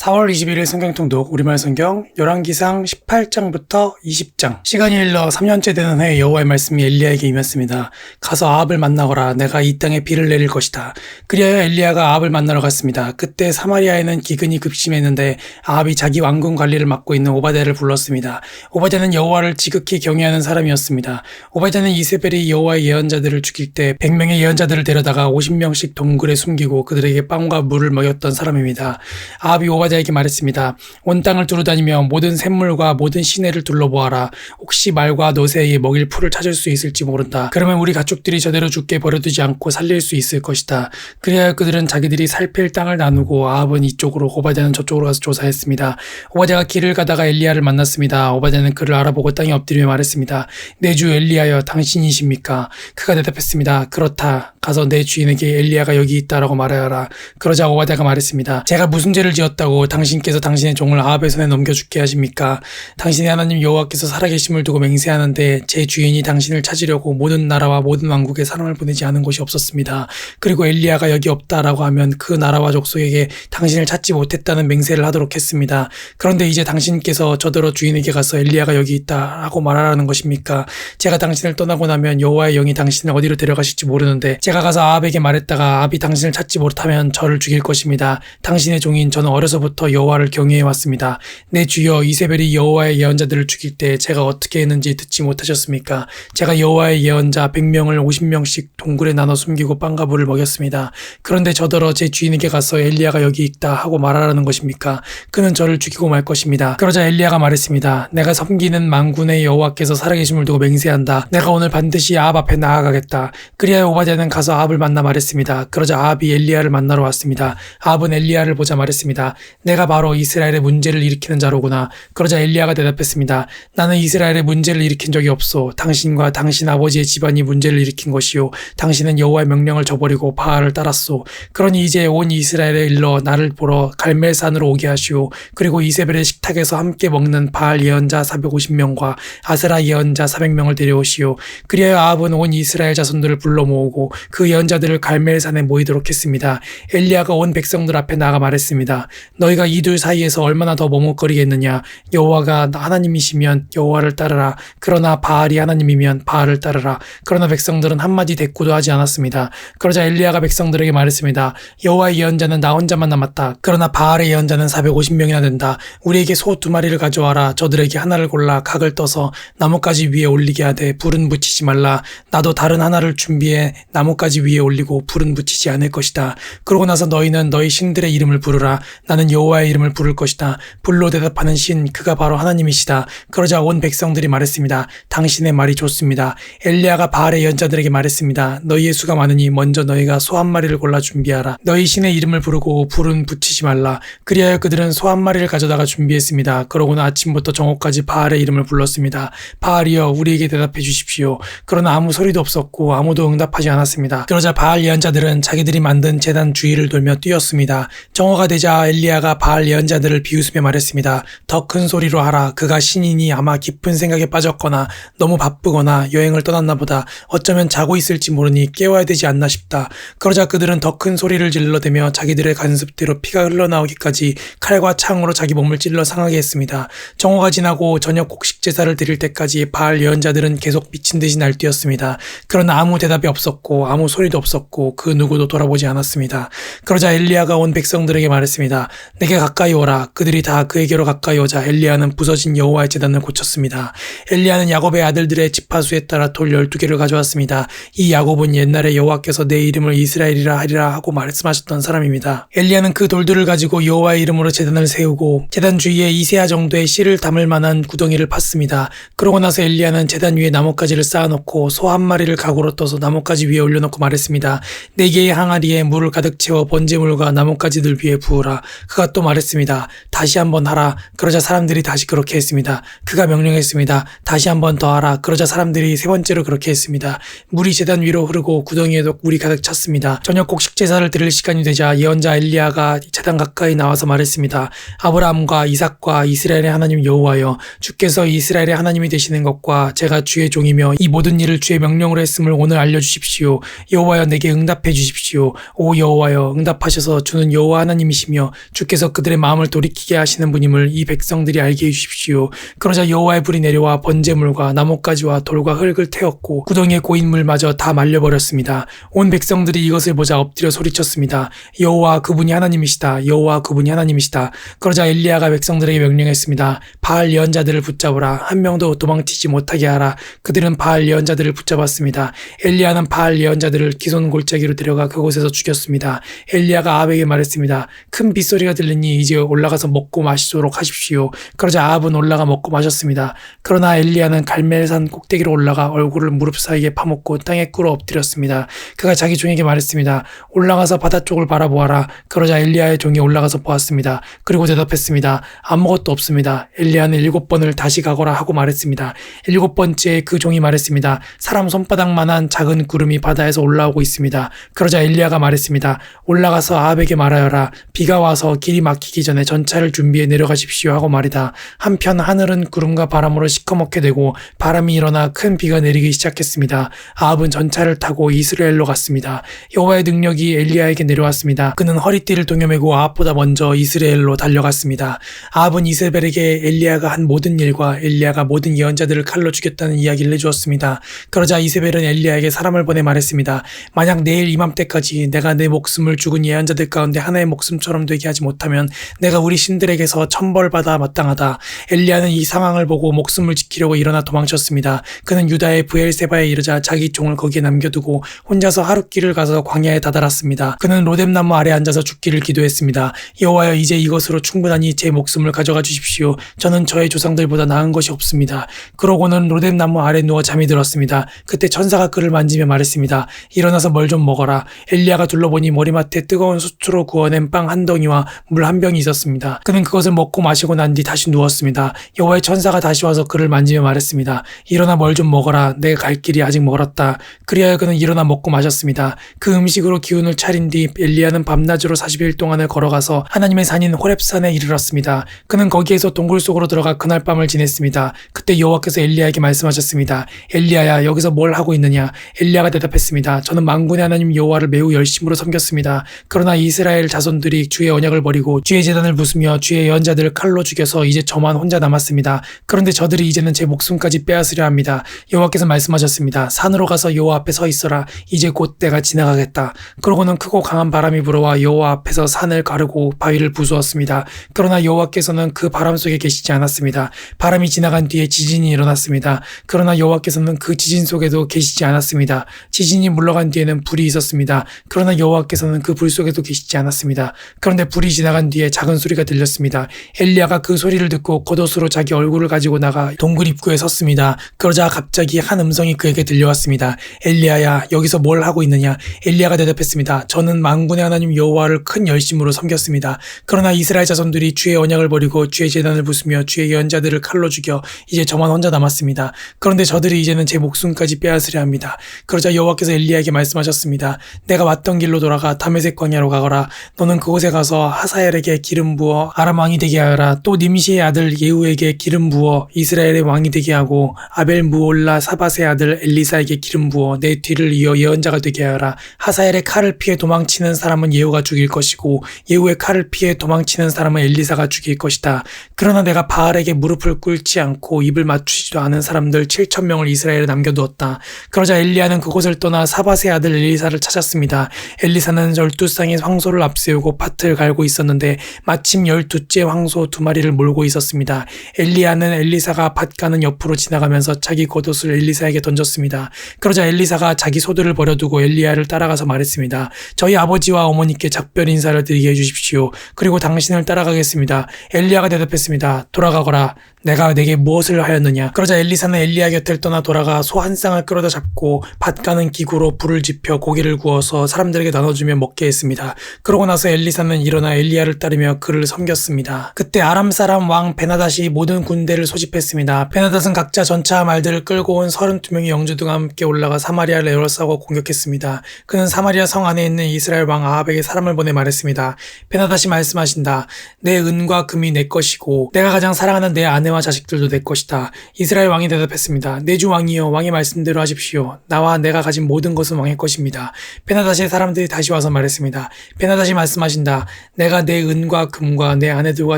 4월 21일 성경통독 우리말 성경 열왕기상 18장부터 20장. 시간이 흘러 3년째 되는 해에 여호와의 말씀이 엘리야에게 임했습니다. 가서 아합을 만나거라. 내가 이 땅에 비를 내릴 것이다. 그리하여 엘리야가 아합을 만나러 갔습니다. 그때 사마리아에는 기근이 급심했는데 아합이 자기 왕궁 관리를 맡고 있는 오바댜를 불렀습니다. 오바댜는 여호와를 지극히 경외하는 사람이었습니다. 오바댜는 이세벨이 여호와의 예언자들을 죽일 때 100명의 예언자들을 데려다가 50명씩 동굴에 숨기고 그들에게 빵과 물을 먹였던 사람입니다. 아합이 오바댜에게 말했습니다. 온 땅을 두루다니며 모든 샘물과 모든 시내를 둘러보아라. 혹시 말과 노새에 먹일 풀을 찾을 수 있을지 모른다. 그러면 우리 가축들이 저대로 죽게 버려두지 않고 살릴 수 있을 것이다. 그래야 그들은 자기들이 살필 땅을 나누고 아합은 이쪽으로 오바댜는 저쪽으로 가서 조사했습니다. 오바댜가 길을 가다가 엘리야를 만났습니다. 오바댜는 그를 알아보고 땅에 엎드리며 말했습니다. 내 주 엘리야여 당신이십니까? 그가 대답했습니다. 그렇다. 가서 내 주인에게 엘리야가 여기 있다라고 말하여라. 그러자 오바댜가 말했습니다. 제가 무슨 죄를 지었다고 당신께서 당신의 종을 아합의 손에 넘겨 죽게 하십니까? 당신의 하나님 여호와께서 살아계심을 두고 맹세하는데 제 주인이 당신을 찾으려고 모든 나라와 모든 왕국에 사람을 보내지 않은 곳이 없었습니다. 그리고 엘리야가 여기 없다라고 하면 그 나라와 족속에게 당신을 찾지 못했다는 맹세를 하도록 했습니다. 그런데 이제 당신께서 저더러 주인에게 가서 엘리야가 여기 있다라고 말하라는 것입니까? 제가 당신을 떠나고 나면 여호와의 영이 당신을 어디로 데려가실지 모르는데 제가 가서 아합에게 말했다가 아합이 당신을 찾지 못하면 저를 죽일 것입니다. 당신의 종인 저는 어려서부터 여호와를 경외해 왔습니다. 내 주여 이세벨이 여호와의 예언자들을 죽일 때 제가 어떻게 했는지 듣지 못하셨습니까? 제가 여호와의 예언자 100명을 50명씩 동굴에 나눠 숨기고 빵과 물을 먹였습니다. 그런데 저더러 제 주인에게 가서 엘리야가 여기 있다 하고 말하라는 것입니까? 그는 저를 죽이고 말 것입니다. 그러자 엘리야가 말했습니다. 내가 섬기는 만군의 여호와께서 살아계심을 두고 맹세한다. 내가 오늘 반드시 아합 앞에 나아가겠다. 그리하여 오바댜는 가서 아합을 만나 말했습니다. 그러자 아합이 엘리야를 만나러 왔습니다. 아합은 엘리야를 보자 말했습니다. 내가 바로 이스라엘의 문제를 일으키는 자로구나. 그러자 엘리야가 대답했습니다. 나는 이스라엘의 문제를 일으킨 적이 없소. 당신과 당신 아버지의 집안이 문제를 일으킨 것이요. 당신은 여호와의 명령을 저버리고 바알을 따랐소. 그러니 이제 온 이스라엘에 일러 나를 보러 갈멜산으로 오게 하시오. 그리고 이세벨의 식탁에서 함께 먹는 바알 예언자 450명과 아세라 예언자 400명을 데려오시오. 그리하여 아합은 온 이스라엘 자손들을 불러 모으고 그 예언자들을 갈멜산에 모이도록 했습니다. 엘리야가 온 백성들 앞에 나가 말했습니다. 너희가 이 둘 사이에서 얼마나 더 머뭇거리겠느냐. 여호와가 하나님이시면 여호와를 따르라. 그러나 바알이 하나님이면 바알을 따르라. 그러나 백성들은 한마디 대꾸도 하지 않았습니다. 그러자 엘리야가 백성들에게 말했습니다. 여호와의 예언자는 나 혼자만 남았다. 그러나 바알의 예언자는 450명이나 된다. 우리에게 소 2마리를 가져와라. 저들에게 하나를 골라 각을 떠서 나뭇가지 위에 올리게 하되 불은 붙이지 말라. 나도 다른 하나를 준비해 나뭇가지 위에 올리고 불은 붙이지 않을 것이다. 그러고 나서 너희는 너희 신들의 이름을 부르라. 나는 여호와의 이름을 부를 것이다. 불로 대답하는 신 그가 바로 하나님이시다. 그러자 온 백성들이 말했습니다. 당신의 말이 좋습니다. 엘리야가 바알의 예언자들에게 말했습니다. 너희의 수가 많으니 먼저 너희가 소 한 마리를 골라 준비하라. 너희 신의 이름을 부르고 불은 붙이지 말라. 그리하여 그들은 소 한 마리를 가져다가 준비했습니다. 그러고는 아침부터 정오까지 바알의 이름을 불렀습니다. 바알이여 우리에게 대답해 주십시오. 그러나 아무 소리도 없었고 아무도 응답하지 않았습니다. 그러자 바알 예언자들은 자기들이 만든 제단 주위를 돌며 뛰었습니다. 정오가 되자 엘리야가 바알 예언자들을 비웃으며 말했습니다. 더 큰 소리로 하라. 그가 신이니 아마 깊은 생각에 빠졌거나 너무 바쁘거나 여행을 떠났나 보다. 어쩌면 자고 있을지 모르니 깨워야 되지 않나 싶다. 그러자 그들은 더 큰 소리를 질러대며 자기들의 간습대로 피가 흘러나오기까지 칼과 창으로 자기 몸을 찔러 상하게 했습니다. 정오가 지나고 저녁 곡식 제사를 드릴 때까지 바알 예언자들은 계속 미친 듯이 날뛰었습니다. 그러나 아무 대답이 없었고 아무 소리도 없었고 그 누구도 돌아보지 않았습니다. 그러자 엘리야가 온 백성들에게 말했습니다. 내게 가까이 오라. 그들이 다 그에게로 가까이 오자 엘리야는 부서진 여호와의 제단을 고쳤습니다. 엘리야는 야곱의 아들들의 지파수에 따라 돌 12개를 가져왔습니다. 이 야곱은 옛날에 여호와께서 내 이름을 이스라엘이라 하리라 하고 말씀하셨던 사람입니다. 엘리야는 그 돌들을 가지고 여호와의 이름으로 제단을 세우고 제단 주위에 2세아 정도의 씨를 담을 만한 구덩이를 팠습니다. 그러고 나서 엘리야는 제단 위에 나뭇가지를 쌓아놓고 소 한 마리를 각으로 떠서 나뭇가지 위에 올려놓고 말했습니다. 4개의 항아리에 물을 가득 채워 번제물과 나뭇가지들 위에 부으라. 그가 또 말했습니다. 다시 한번 하라. 그러자 사람들이 다시 그렇게 했습니다. 그가 명령했습니다. 다시 한번 더 하라. 그러자 사람들이 3번째로 그렇게 했습니다. 물이 제단 위로 흐르고 구덩이에도 물이 가득 찼습니다. 저녁 곡식 제사를 드릴 시간이 되자 예언자 엘리야가 제단 가까이 나와서 말했습니다. 아브라함과 이삭과 이스라엘의 하나님 여호와여, 주께서 이스라엘의 하나님이 되시는 것과 제가 주의 종이며 이 모든 일을 주의 명령으로 했음을 오늘 알려주십시오. 여호와여 내게 응답해 주십시오. 오 여호와여 응답하셔서 주는 여호와 하나님이시며 주께서 여호와께서 그들의 마음을 돌이키게 하시는 분임을 이 백성들이 알게 해주십시오. 그러자 여호와의 불이 내려와 번제물과 나뭇가지와 돌과 흙을 태웠고 구덩이의 고인물마저 다 말려버렸습니다. 온 백성들이 이것을 보자 엎드려 소리쳤습니다. 여호와 그분이 하나님이시다. 여호와 그분이 하나님이시다. 그러자 엘리야가 백성들에게 명령했습니다. 바알 예언자들을 붙잡으라. 한 명도 도망치지 못하게 하라. 그들은 바알 예언자들을 붙잡았습니다. 엘리야는 바알 예언자들을 기손 골짜기로 데려가 그곳에서 죽였습니다. 엘리야가 아합에게 말했습니다. 큰 빗소리가 들리니 이제 올라가서 먹고 마시도록 하십시오. 그러자 아합은 올라가 먹고 마셨습니다. 그러나 엘리야는 갈멜산 꼭대기로 올라가 얼굴을 무릎 사이에 파묻고 땅에 꿇어 엎드렸습니다. 그가 자기 종에게 말했습니다. 올라가서 바다 쪽을 바라보아라. 그러자 엘리야의 종이 올라가서 보았습니다. 그리고 대답했습니다. 아무것도 없습니다. 엘리야는 7번을 다시 가거라 하고 말했습니다. 7번째에 그 종이 말했습니다. 사람 손바닥만한 작은 구름이 바다에서 올라오고 있습니다. 그러자 엘리야가 말했습니다. 올라가서 아합에게 말하여라. 비가 와서 길이 막히기 전에 전차를 준비해 내려가십시오 하고 말이다. 한편 하늘은 구름과 바람으로 시커멓게 되고 바람이 일어나 큰 비가 내리기 시작했습니다. 아합은 전차를 타고 이스라엘로 갔습니다. 여호와의 능력이 엘리야에게 내려왔습니다. 그는 허리띠를 동여매고 아합보다 먼저 이스라엘로 달려갔습니다. 아합은 이세벨에게 엘리야가 한 모든 일과 엘리야가 모든 예언자들을 칼로 죽였다는 이야기를 해주었습니다. 그러자 이세벨은 엘리야에게 사람을 보내 말했습니다. 만약 내일 이맘때까지 내가 내 목숨을 죽은 예언자들 가운데 하나의 목숨처럼 되게 하지 못하면 내가 우리 신들에게서 천벌받아 마땅하다. 엘리야는 이 상황을 보고 목숨을 지키려고 일어나 도망쳤습니다. 그는 유다의 브엘세바에 이르자 자기 종을 거기에 남겨두고 혼자서 하룻길을 가서 광야에 다다랐습니다. 그는 로뎀나무 아래 앉아서 죽기를 기도했습니다. 여호와여 이제 이것으로 충분하니 제 목숨을 가져가 주십시오. 저는 저의 조상들보다 나은 것이 없습니다. 그러고는 로뎀나무 아래 누워 잠이 들었습니다. 그때 천사가 그를 만지며 말했습니다. 일어나서 뭘 좀 먹어라. 엘리야가 둘러보니 머리맡에 뜨거운 수초로 구워낸 빵 한 덩이와 물 한 병이 있었습니다. 그는 그것을 먹고 마시고 난 뒤 다시 누웠습니다. 여호와의 천사가 다시 와서 그를 만지며 말했습니다. 일어나 뭘 좀 먹어라. 내 갈 길이 아직 멀었다. 그리하여 그는 일어나 먹고 마셨습니다. 그 음식으로 기운을 차린 뒤 엘리야는 밤낮으로 40일 동안을 걸어가서 하나님의 산인 호렙산에 이르렀습니다. 그는 거기에서 동굴 속으로 들어가 그날 밤을 지냈습니다. 그때 여호와께서 엘리야에게 말씀하셨습니다. 엘리야야 여기서 뭘 하고 있느냐? 엘리야가 대답했습니다. 저는 만군의 하나님 여호와를 매우 열심으로 섬겼습니다. 그러나 이스라엘 자손들이 주의 언약을 버리고 주의 제단을 부수며 주의 예언자들을 칼로 죽여서 이제 저만 혼자 남았습니다. 그런데 저들이 이제는 제 목숨까지 빼앗으려 합니다. 여호와께서 말씀하셨습니다. 산으로 가서 여호와 앞에 서 있어라. 이제 곧 때가 지나가겠다. 그러고는 크고 강한 바람이 불어와 여호와 앞에서 산을 가르고 바위를 부수었습니다. 그러나 여호와께서는 그 바람 속에 계시지 않았습니다. 바람이 지나간 뒤에 지진이 일어났습니다. 그러나 여호와께서는 그 지진 속에도 계시지 않았습니다. 지진이 물러간 뒤에는 불이 있었습니다. 그러나 여호와께서는 그 불 속에도 계시지 않았습니다. 그런데 불이 지나간 뒤에 작은 소리가 들렸습니다. 엘리야가 그 소리를 듣고 겉옷으로 자기 얼굴을 가지고 나가 동굴 입구에 섰습니다. 그러자 갑자기 한 음성이 그에게 들려왔습니다. 엘리야야 여기서 뭘 하고 있느냐? 엘리야가 대답했습니다. 저는 만군의 하나님 여호와를 큰 열심으로 섬겼습니다. 그러나 이스라엘 자손들이 주의 언약을 버리고 주의 제단을 부수며 주의 예언자들을 칼로 죽여 이제 저만 혼자 남았습니다. 그런데 저들이 이제는 제 목숨까지 빼앗으려 합니다. 그러자 여호와께서 엘리야에게 말씀하셨습니다. 내가 왔던 길로 돌아가 다메섹 광야로 가거라. 너는 그곳에 가서 하사엘에게 기름 부어 아람 왕이 되게 하여라. 또 님시의 아들 예후에게 기름 부어 이스라엘의 왕이 되게 하고 아벨 무올라 사밧의 아들 엘리사에게 기름 부어 내 뒤를 이어 예언자가 되게 하여라. 하사엘의 칼을 피해 도망치는 사람은 예후가 죽일 것이고 예후의 칼을 피해 도망치는 사람은 엘리사가 죽일 것이다. 그러나 내가 바알에게 무릎을 꿇지 않고 입을 맞추지도 않은 사람들 7,000명을 이스라엘에 남겨두었다. 그러자 엘리야는 그곳을 떠나 사밧의 아들 엘리사를 찾았습니다. 엘리사는 12쌍의 황소를 앞세우고 밭을 갈고 있었는데 마침 12째 황소 2마리를 몰고 있었습니다. 엘리야는 엘리사가 밭 가는 옆으로 지나가면서 자기 겉옷을 엘리사에게 던졌습니다. 그러자 엘리사가 자기 소들을 버려두고 엘리야를 따라가서 말했습니다. 저희 아버지와 어머니께 작별 인사를 드리게 해주십시오. 그리고 당신을 따라가겠습니다. 엘리야가 대답했습니다. 돌아가거라. 내가 내게 무엇을 하였느냐? 그러자 엘리사는 엘리야 곁을 떠나 돌아가 소 한 쌍을 끌어다 잡고 밭 가는 기구로 불을 지펴 고기를 구워서 사람들에게 나눠주며 먹게 했습니다. 그러고 나서 엘리사는 일어나 엘리야를 따르며 그를 섬겼습니다. 그때 아람 사람 왕 베나닷이 모든 군대를 소집했습니다. 베나닷은 각자 전차 말들을 끌고 온 32명의 영주들과 함께 올라가 사마리아를 에워싸고 공격했습니다. 그는 사마리아 성 안에 있는 이스라엘 왕 아합에게 사람을 보내 말했습니다. 베나닷이 말씀하신다. 내 은과 금이 내 것이고 내가 가장 사랑하는 내 아내 아내와 자식들도 내 것이다. 이스라엘 왕이 대답했습니다. 내 주 왕이여, 왕의 말씀대로 하십시오. 나와 내가 가진 모든 것은 왕의 것입니다. 베나다시의 사람들이 다시 와서 말했습니다. 베나다시 말씀하신다. 내가 내 은과 금과 내 아내들과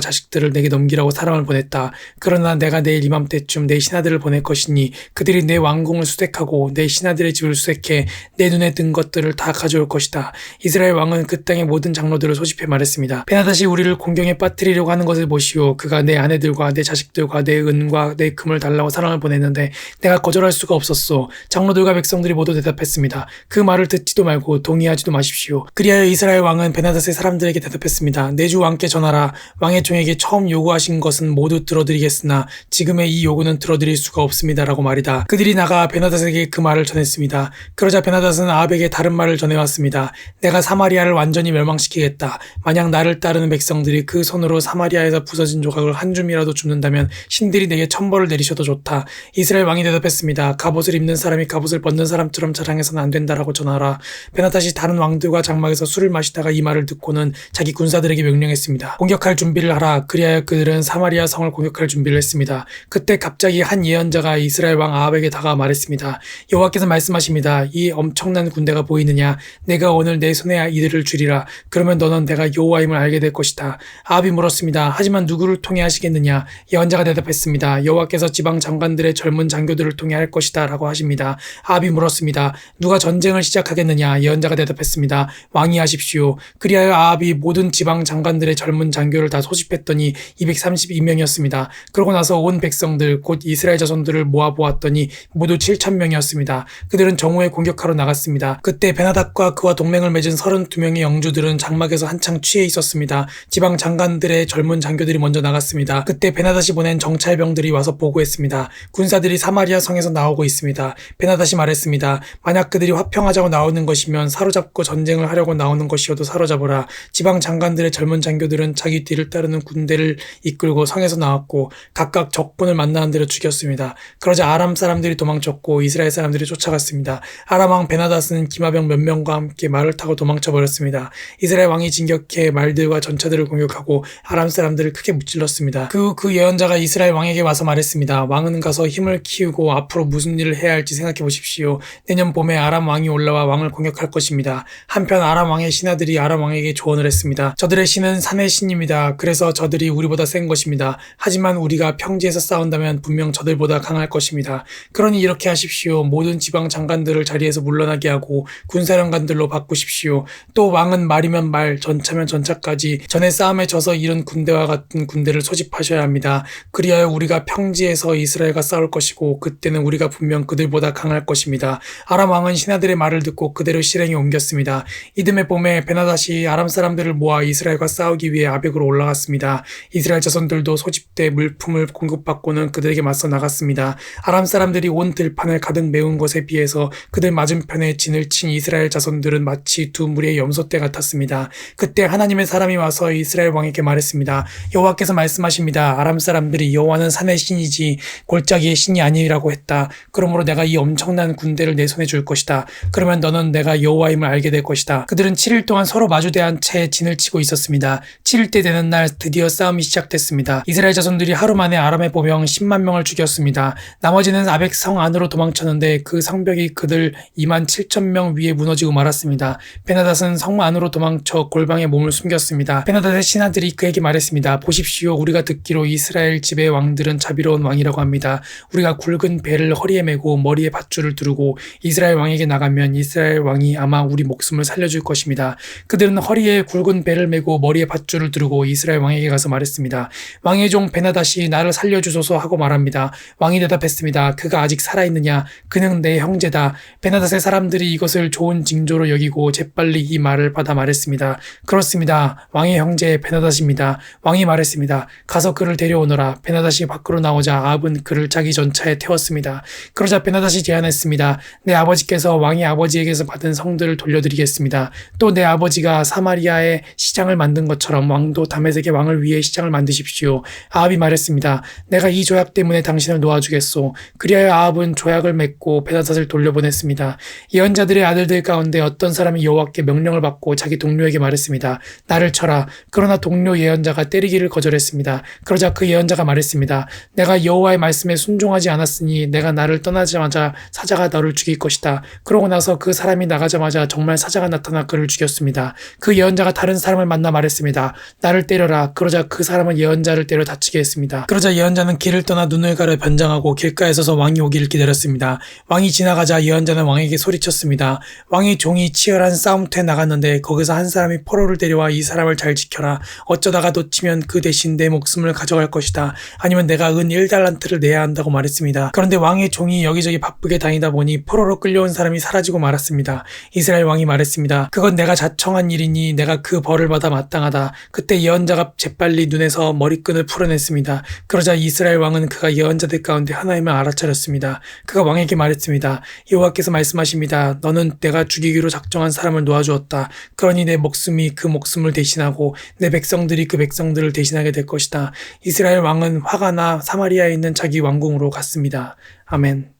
자식들을 내게 넘기라고 사람을 보냈다. 그러나 내가 내일 이맘때쯤 내 신하들을 보낼 것이니 그들이 내 왕궁을 수색하고 내 신하들의 집을 수색해 내 눈에 든 것들을 다 가져올 것이다. 이스라엘 왕은 그 땅의 모든 장로들을 소집해 말했습니다. 베나다시 우리를 공경에 빠뜨리려고 하는 것을 보시오. 그가 내 아내들과 내 자식들과 내 은과 내 금을 달라고 사람을 보냈는데 내가 거절할 수가 없었소. 장로들과 백성들이 모두 대답했습니다. 그 말을 듣지도 말고 동의하지도 마십시오. 그리하여 이스라엘 왕은 베나다스의 사람들에게 대답했습니다. 내 주 왕께 전하라. 왕의 종에게 처음 요구하신 것은 모두 들어드리겠으나 지금의 이 요구는 들어드릴 수가 없습니다. 라고 말이다. 그들이 나가 베나다스에게 그 말을 전했습니다. 그러자 베나다스는 아합에게 다른 말을 전해왔습니다. 내가 사마리아를 완전히 멸망시키겠다. 만약 나를 따르는 백성들이 그 손으로 사마리아에서 부서진 조각을 한 줌이라도 줍는다면 신들이 내게 천벌을 내리셔도 좋다. 이스라엘 왕이 대답했습니다. 갑옷을 입는 사람이 갑옷을 벗는 사람처럼 자랑해서는 안 된다라고 전하라. 베나다시 다른 왕들과 장막에서 술을 마시다가 이 말을 듣고는 자기 군사들에게 명령했습니다. 공격할 준비를 하라. 그리하여 그들은 사마리아 성을 공격할 준비를 했습니다. 그때 갑자기 한 예언자가 이스라엘 왕 아합에게 다가와 말했습니다. 여호와께서 말씀하십니다. 이 엄청난 군대가 보이느냐? 내가 오늘 내 손에 이들을 주리라. 그러면 너는 내가 여호와임을 알게 될 것이다. 아합이 물었습니다. 하지만 누구를 통해 하시겠느냐? 예언자가 대답했습니다. 여호와께서 지방 장관들의 젊은 장교들을 통해 할 것이다 라고 하십니다. 아합이 물었습니다. 누가 전쟁을 시작하겠느냐? 예언자가 대답했습니다. 왕이 하십시오. 그리하여 아합이 모든 지방 장관들의 젊은 장교를 다 소집했더니 232명이었습니다. 그러고 나서 온 백성들 곧 이스라엘 자손들을 모아보았더니 모두 7,000명이었습니다. 그들은 정오에 공격하러 나갔습니다. 그때 베나닥과 그와 동맹을 맺은 32명의 영주들은 장막에서 한창 취해 있었습니다. 지방 장관들의 젊은 장교들이 먼저 나갔습니다. 그때 베나닷이 보낸 정찰병들이 와서 보고했습니다. 군사들이 사마리아 성에서 나오고 있습니다. 베나닷이 말했습니다. 만약 그들이 화평하자고 나오는 것이면 사로잡고 전쟁을 하려고 나오는 것이어도 사로잡으라. 지방 장관들의 젊은 장교들은 자기 뒤를 따르는 군대를 이끌고 성에서 나왔고 각각 적군을 만나는 대로 죽였습니다. 그러자 아람 사람들이 도망쳤고 이스라엘 사람들이 쫓아갔습니다. 아람 왕 베나닷은 기마병 몇 명과 함께 말을 타고 도망쳐 버렸습니다. 이스라엘 왕이 진격해 말들과 전차들을 공격하고 아람 사람들을 크게 무찔렀습니다. 그 예언자가 이스라엘 왕에게 와서 말했습니다. 왕은 가서 힘을 키우고 앞으로 무슨 일을 해야 할지 생각해 보십시오. 내년 봄에 아람 왕이 올라와 왕을 공격할 것입니다. 한편 아람 왕의 신하들이 아람 왕에게 조언을 했습니다. 저들의 신은 산의 신입니다. 그래서 저들이 우리보다 센 것입니다. 하지만 우리가 평지에서 싸운다면 분명 저들보다 강할 것입니다. 그러니 이렇게 하십시오. 모든 지방 장관들을 자리에서 물러나게 하고 군사령관들로 바꾸십시오. 또 왕은 말이면 말, 전차면 전차까지 전에 싸움에 져서 이룬 군대와 같은 군대를 소집하셔야 합니다. 그리하여 우리가 평지에서 이스라엘과 싸울 것이고 그때는 우리가 분명 그들보다 강할 것입니다. 아람 왕은 신하들의 말을 듣고 그대로 실행에 옮겼습니다. 이듬해 봄에 베나닷이 아람 사람들을 모아 이스라엘과 싸우기 위해 아벡으로 올라갔습니다. 이스라엘 자손들도 소집돼 물품을 공급받고는 그들에게 맞서 나갔습니다. 아람 사람들이 온 들판을 가득 메운 것에 비해서 그들 맞은편에 진을 친 이스라엘 자손들은 마치 두 무리의 염소떼 같았습니다. 그때 하나님의 사람이 와서 이스라엘 왕에게 말했습니다. 여호와께서 말씀하십니다. 아람 사람들이 여호와는 산의 신이지 골짜기의 신이 아니라고 했다. 그러므로 내가 이 엄청난 군대를 내 손에 줄 것이다. 그러면 너는 내가 여호와임을 알게 될 것이다. 그들은 7일 동안 서로 마주대한 채 진을 치고 있었습니다. 7일째 되는 날 드디어 싸움이 시작됐습니다. 이스라엘 자손들이 하루 만에 아람의 보병 10만 명을 죽였습니다. 나머지는 아벡 성 안으로 도망쳤는데 그 성벽이 그들 27,000명 위에 무너지고 말았습니다. 베나닷은 성 안으로 도망쳐 골방에 몸을 숨겼습니다. 베나닷의 신하들이 그에게 말했습니다. 보십시오. 우리가 듣기로 이스라엘 집의 왕들은 자비로운 왕이라고 합니다. 우리가 굵은 배를 허리에 메고 머리에 밧줄을 두르고 이스라엘 왕에게 나가면 이스라엘 왕이 아마 우리 목숨을 살려줄 것입니다. 그들은 허리에 굵은 배를 메고 머리에 밧줄을 두르고 이스라엘 왕에게 가서 말했습니다. 왕의 종 베나닷이 나를 살려주소서 하고 말합니다. 왕이 대답했습니다. 그가 아직 살아있느냐? 그는 내 형제다. 베나닷의 사람들이 이것을 좋은 징조로 여기고 재빨리 이 말을 받아 말했습니다. 그렇습니다. 왕의 형제 베나닷입니다. 왕이 말했습니다. 가서 그를 데려오너라. 베나닷이 밖으로 나오자 아합은 그를 자기 전차에 태웠습니다. 그러자 베나닷이 제안했습니다. 내 아버지께서 왕의 아버지에게서 받은 성들을 돌려드리겠습니다. 또 내 아버지가 사마리아에 시장을 만든 것처럼 왕도 다메섹의 왕을 위해 시장을 만드십시오. 아합이 말했습니다. 내가 이 조약 때문에 당신을 놓아주겠소. 그리하여 아합은 조약을 맺고 베나닷을 돌려보냈습니다. 예언자들의 아들들 가운데 어떤 사람이 여호와께 명령을 받고 자기 동료에게 말했습니다. 나를 쳐라. 그러나 동료 예언자가 때리기를 거절했습니다. 그러자 그 예언자가 말했습니다. 내가 여호와의 말씀에 순종하지 않았으니 내가 나를 떠나자마자 사자가 너를 죽일 것이다. 그러고 나서 그 사람이 나가자마자 정말 사자가 나타나 그를 죽였습니다. 그 예언자가 다른 사람을 만나 말했습니다. 나를 때려라. 그러자 그 사람은 예언자를 때려 다치게 했습니다. 그러자 예언자는 길을 떠나 눈을 가려 변장하고 길가에 서서 왕이 오기를 기다렸습니다. 왕이 지나가자 예언자는 왕에게 소리쳤습니다. 왕의 종이 치열한 싸움터에 나갔는데 거기서 한 사람이 포로를 데려와 이 사람을 잘 지켜라. 어쩌다가 놓치면 그 대신 내 목숨을 가져갈 것이다. 아니면 내가 은 1달란트를 내야 한다고 말했습니다. 그런데 왕의 종이 여기저기 바쁘게 다니다 보니 포로로 끌려온 사람이 사라지고 말았습니다. 이스라엘 왕이 말했습니다. 그건 내가 자청한 일이니 내가 그 벌을 받아 마땅하다. 그때 예언자가 재빨리 눈에서 머리끈을 풀어냈습니다. 그러자 이스라엘 왕은 그가 예언자들 가운데 하나임을 알아차렸습니다. 그가 왕에게 말했습니다. 여호와께서 말씀하십니다. 너는 내가 죽이기로 작정한 사람을 놓아주었다. 그러니 내 목숨이 그 목숨을 대신하고 내 백성들이 그 백성들을 대신하게 될 것이다. 이스라엘 왕은 화가 나 사마리아에 있는 자기 왕궁으로 갔습니다. 아멘.